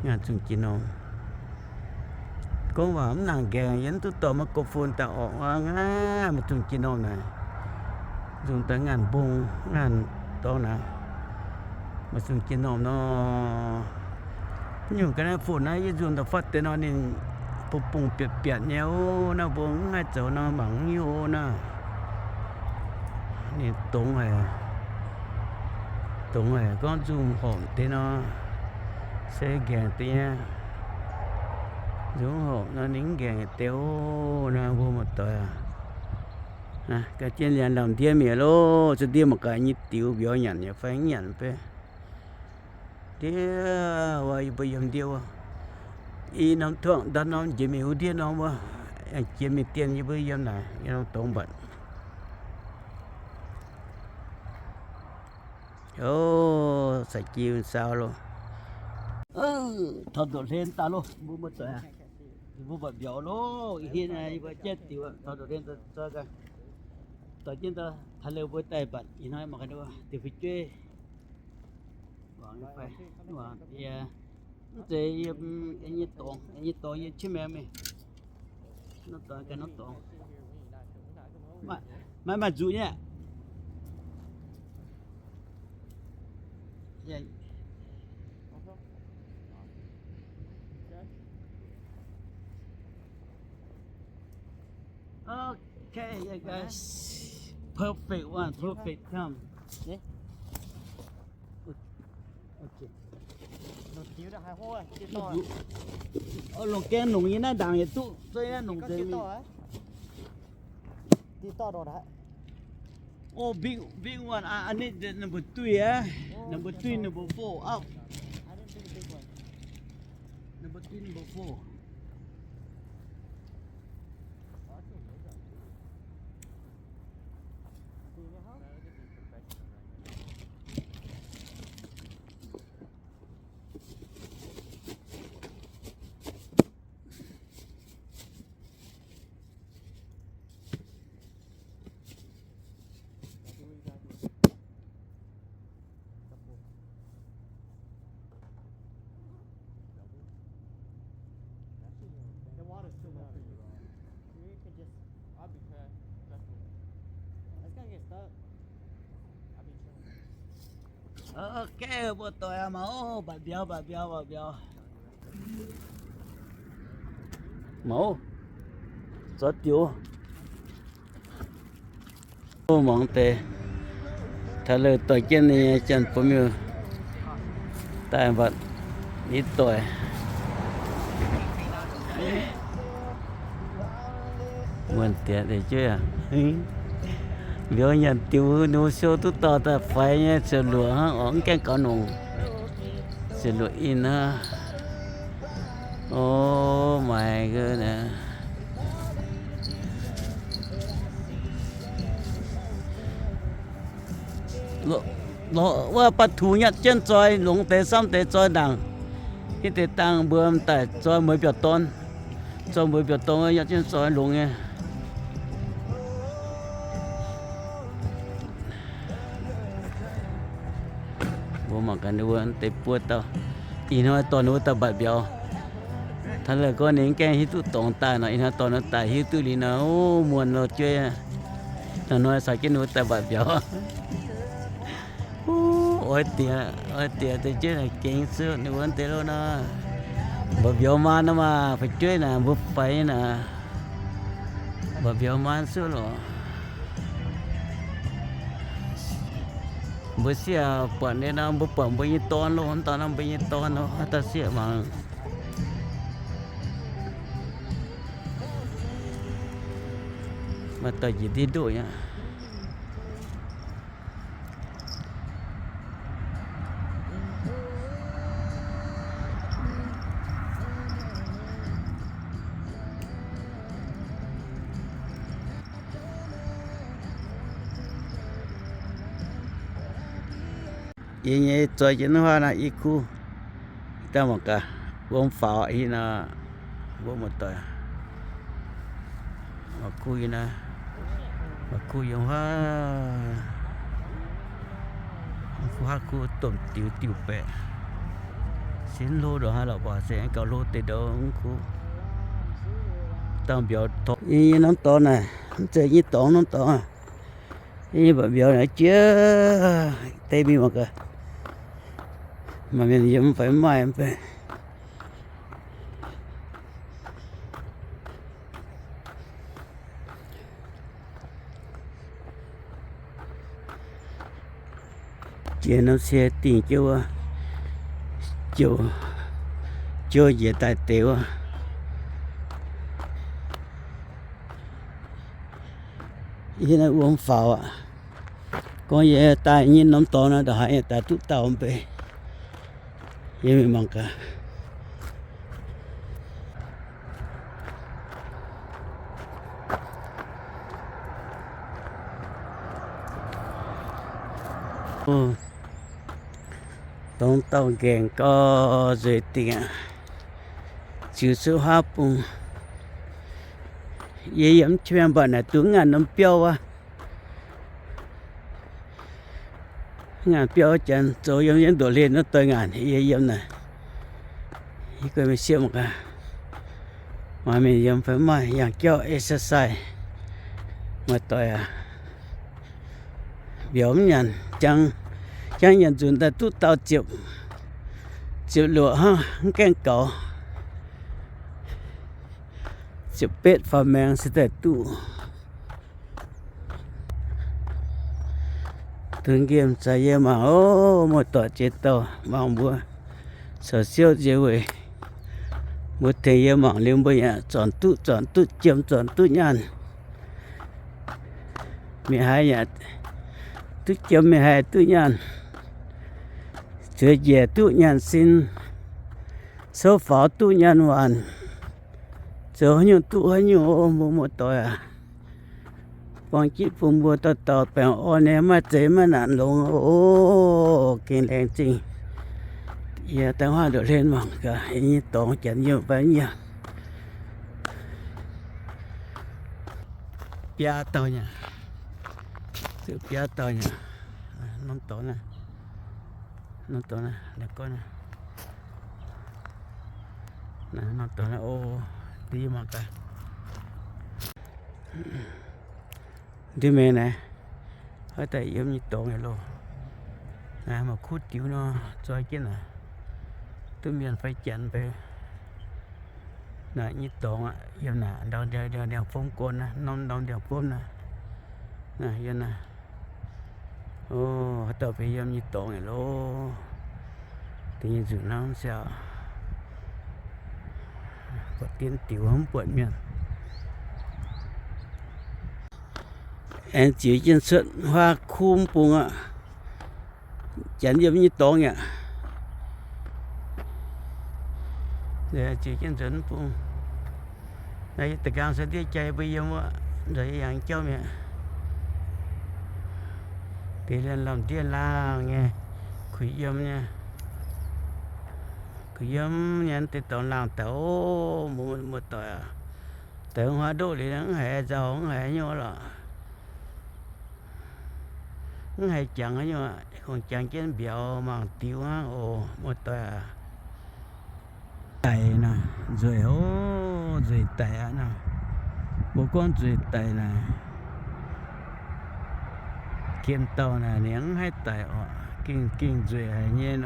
ngàn chung chỉ nó có vào nàng gèng yến tu tổ mà cô phun ta ở ngã mà chung chỉ nó này dùng tới ngàn bông ngàn to nào mà chung chỉ nó nhiều cái này phun này dùng ta phát tới nó nên bùng bùng bẹt bẹt nhau nó bùng ngay chỗ nó bằng nhiều nè nên tốn này con dùng hồn tới nó sẽ gèng tới dùng hồn nó nín gèng téo nó vô một tuổi cái trên liền làm thiên mía lô cho thiên một cái như tiêu biểu nhận như phải nhận pe thế vậy bây giờ tiêu y năm thượng đã năm chỉ mình ưu tiên nó mà chỉ mình tiền như bây giờ này nó tốn bận ô sạch chiều sao luôn thật độ lên ta luôn mua một tuổi mua vật biểu lô hiện nay vừa chết tiêu thật độ lên cho cái tổ chức ta thay lưu với tay bận thì nói mà cái đó từ phía trên còn phải mà thì anh như tổ như chim em nó tổ cái nó tổ mà dụ nhá okay yeah guys perfect one, perfect come. Yeah. Okay. Nụ chiếu đã hai hô à, chiếu to. Lồng ken nồng như này đằng như tụ, rồi nó nồng chiếu to á. Chiếu to đồ đấy. Oh, big one. I need the number 3, number 3, number 4 up. I didn't think big one. Number 3, number 4. Okay, buat tôi mau bà béo mau rất tiêu ô mong tệ thay lời tôi trên này chân của mình tại vật ít tuổi muốn tiền để chơi à nếu nhận tiêu nô số tu tao ta phải nhé sửa lúa ổn cái con nồng sửa lúa in ha oh my goodness loว่าปัทูเนี่ยเจนจอยหลงแต่ซ้ำแต่จอยดังที่แต่ตังเบื่อมแต่จอยไม่เปียกต้นจอยไม่เปียกต้นเนี่ยเจนจอยหลงไงmakan dua teh puat tau, ini tahun dua tak biar. Thằng con những cái hitu tông ta nó ina tông nó ta hitu li nó muôn nó chơi, nó nói sao cái nó ta biar. Ôi tiệt thì chơi là kinh sư nó vẫn thế luôn à, biar mà nó mà phải chơi là búp phải là, biar mà sư rồi. Bữa xưa bọn này nó bữa bao nhiêu ton luôn, tao nó bao nhiêu ton nó, ta xưa mà tao chỉ đi đuổi nhá. Ini cho chuyện hoa là ít khu, ta một cả vốn pháo ấy là vốn một tuổi, một khu gì nè, một khu giống hoa khu tôm tiêu bẹ, xin lô đồ hay là bỏ sẽ cầu lô từ đó khu tao biểu to ý nó to này chơi như to nó to ý bảo biểu này chưa tay bị một cái mà mình vẫn phải mai em phải chuyện nó xe tiền chưa chưa chưa về tài tiểu ý nó uống phao à có gì tài nhìn nó to nó đã hay tài tút tàu về ý mình mong cả tông tàu gèn có rồi tiền chữ số hoa bùng ye yếm chuyện bạn là tướng ngàn năm标啊ngàn标chân rồi yếm yếm đổ lên nó tới ngàn ye yếm này cái mình xem một cái mà mình yếm phải mà yang kêu exercise mà tôi à biểu nhận chẳng chẳng nhận chúng ta tút tao chịu chịu lụa ha cái cậu chịu bết và mang sẽ tại tụ thường game chạy mà ô một tổ chết tàu mong bữa sở siêu dễ vậy một thời mạng liên bây giờ chọn tụ chiếm chọn tụ nhàn 12 nhà tụ chiếm 12 tụ nhàn chơi về tụ nhàn xin số pháo tụ nhàn hoàn chỗ nhiều tụ hay nhiều một tổ à con chip phun bùa tao bèo ô nè mà chế mà nạn luôn ô kinh lên chinh giờ tao hoa được lên bằng cả như tổ chẳng nhiều vậy nhỉ bia tao nhỉ sự bia tao nhỉ nó tổ này là con này nó tổ này ô đi mà cả đi mẹ này ở tại giống như tổ này luôn mà khút chịu nó cho chứ nè tôi miền phải chặn về nè như tổ á giống nè đeo phong côn nè non đeo côn nè nè giống nè ô tao phải giống như tổ này luôn tự nhiên dù nó không sao có tiếng tiểu không buồn miền em chỉ trên sân hoa khum bùng ạ chẳng giống như tổ nhỉ để chỉ trên sân bùng đây tất cả sẽ đi chạy bây giờ mà rồi ăn cho mẹ thì lên làm tiền là nghe khủy dâm nha khủy dâm nha thì toàn làm tàu một tỏi tàu hoa đô thì nó hệ giàu nó hệ nhau là hay chẳng ấy nhưng mà còn chẳng trên biểu mà tiêu á ồ một tòa tay nè rồi ô rồi tay nè một con rồi tay nè kiếm tàu nè nén hay tay ọ kinh rồi hay nhé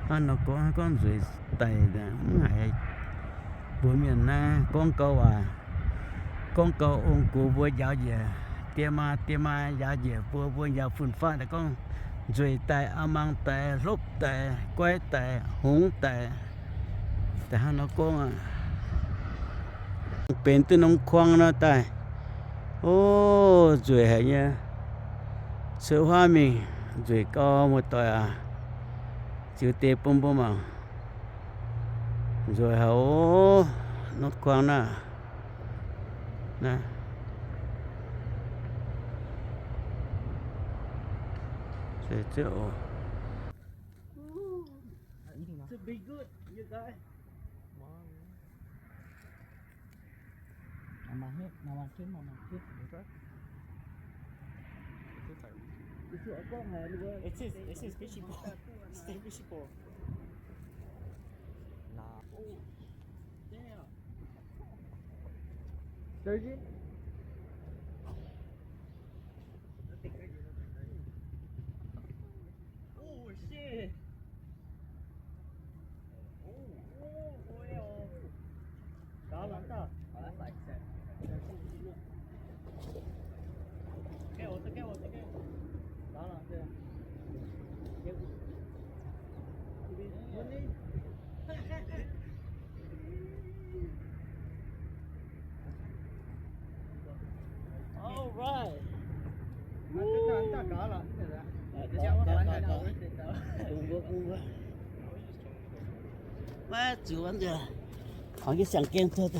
nó có con rồi tay nè hay bữa miền na con câu ông cụ vừa giáo về tiêm mà giá dễ vừa giá phun pha là con rồi tại amang tại lốp tại quay tại húng tại nó con bên từ nông khoang nó tại ô rồi hay nha sữa hoa mình rồi có một tòa chữ tê bông mà rồi hấu nó khoang nè to be good, you guys. Nama hit, nama kim. It says fishing pole. Stay fishing pole. Chơi chứ. Oh shit. Cá lắm ta. Kéo. Cá lắm thế. All right. Ta cá lắm. Cùng với. Má chủ ăn chưa? Hỏi cái sẵn kem thôi ta.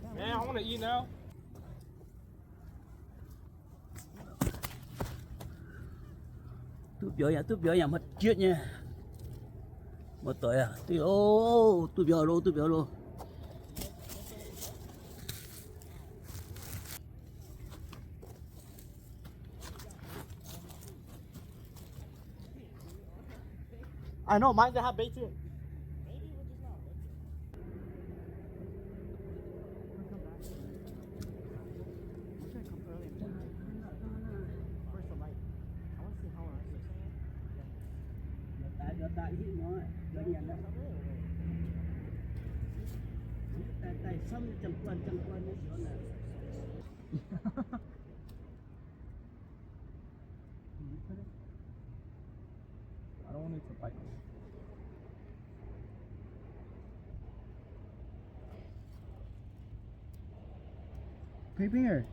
Man, I want to eat now. Túp vợ nhà mất chết nha. Một tuổi à? Túp vợ luôn. I know mine they have bait too. Tại hiếp nó vợ nhà nó. Tại xong chẳng quan nó sửa này. I don't want it to bite me. Creeping here.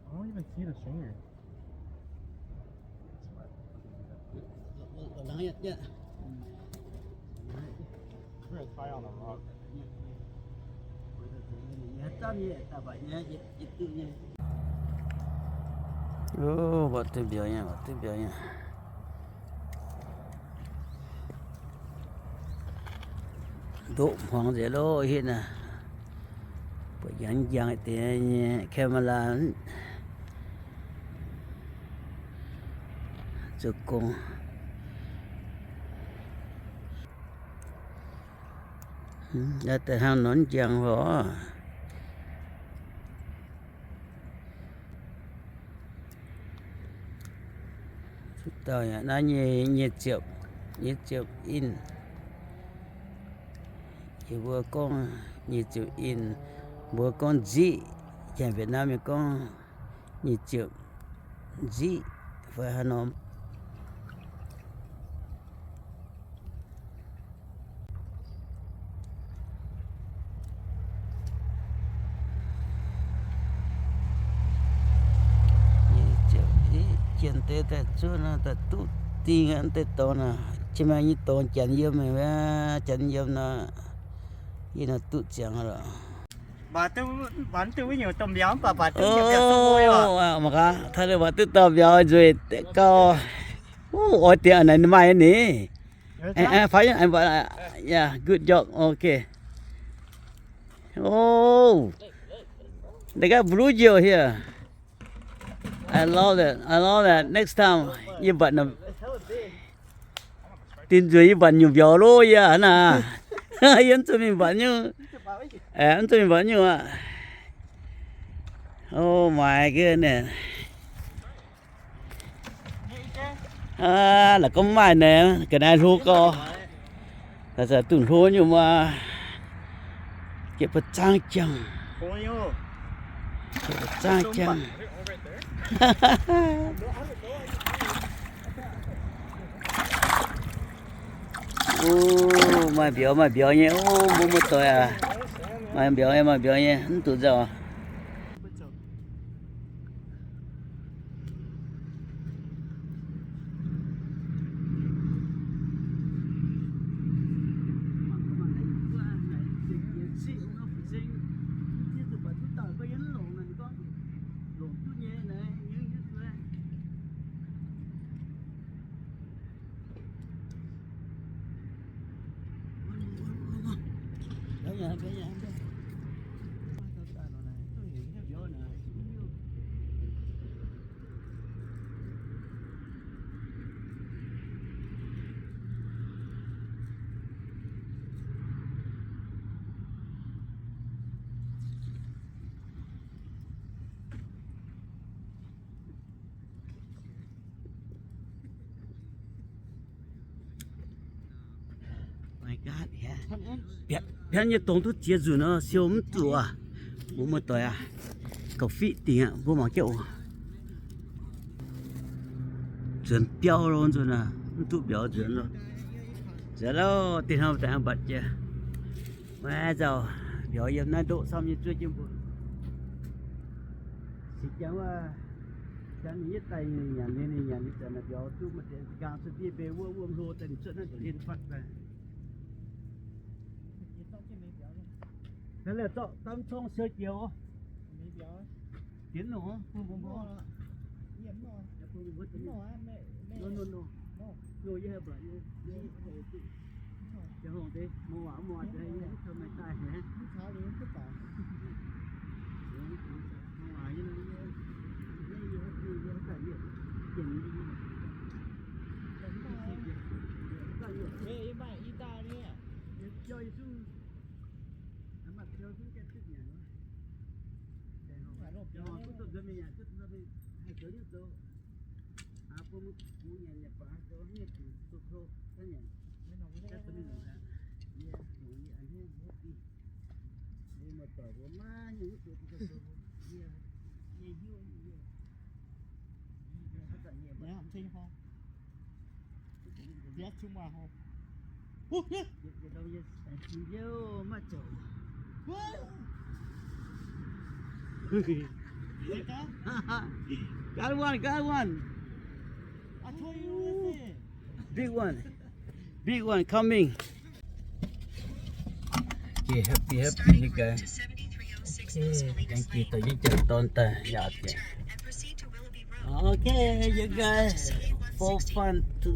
I don't even see the stringer. Lắng nhật nhá. We're gonna tie on a rock. Bắt tên biểu nha. Độ hoàng dễ lô hiện nè. Bởi dàng tiền camera chụp cùng. Đã tới hàng nón chàng hổ. Tao ya nó nhiệt chụp in. Thì vừa con nhiệt chụp in, vừa con gì, chẳng Việt Nam thì con nhiệt chụp gì phải Hà Nội. Chuyện tế ta chú nó ta tu tiên anh tế tổ nè chứ mà như tổ chẳng yêu mình chẳng yêu nó như nó tu chẳng rồi Bán tôi với nhiều tôm béo bà tôi nhiều béo sông vui à. Mà cả thay là bà tự tao béo rồi cao ôi tiền này mai nè phải anh bảo yeah good job okay oh they got blue jay here. I love that. Next time, như bạn là tin dưới bạn nhiều béo lôi à nè. Anh cho mình bạn như, anh cho mình bạn như à. Oh my goodness. Là có mai nè, cái này luôn co. Là giờ tuần luôn nhưng mà cái vật trang chăng. Trang chăng. Mà biểu nhé, mua một tuổi à, mà biểu nhé, không tụt rồi. God, yeah. Bạn như tổng thu chia dù nó siêu mắm tủ à. Bố một tuổi à. Cậu phí tiền à, bố mà kiểu. Chuẩn béo luôn rồi nè. Tụ béo chuẩn rồi. Giờ đó tiền học tại bật chưa. Mà giờ béo em nó độ xong như chưa chứ bố. Thì chẳng là chẳng nghĩ tay nhà nên nhà đi chẳng là béo tụ mà tiền càng sự đi về uống rô tình chuyện nó trở nên phát ra. Thế là tâm trong sơ chiều tiến nữa không bố no. Vô với hợp lại cho hồn đi mua ảo mua cho hay cho mày tay hả mua ảo như Biết chung mà không? Got one. I told you this. Big one coming. Okay, happy you guys. Okay, thank you. Tao giúp cho tôn ta nhạt vậy. Okay, you guys, for fun to.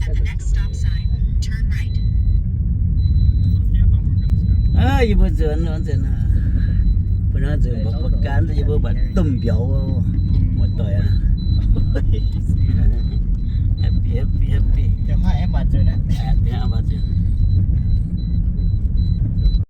At the next stop sign, turn right. Yeah, I thought we were gonna stand. À, vừa giờ nó thế nào? Bữa nay giờ một cán thì vừa bật tôm béo một tuổi à. Happy. Để hai em bạn rồi đấy. À, thế nào bạn chứ?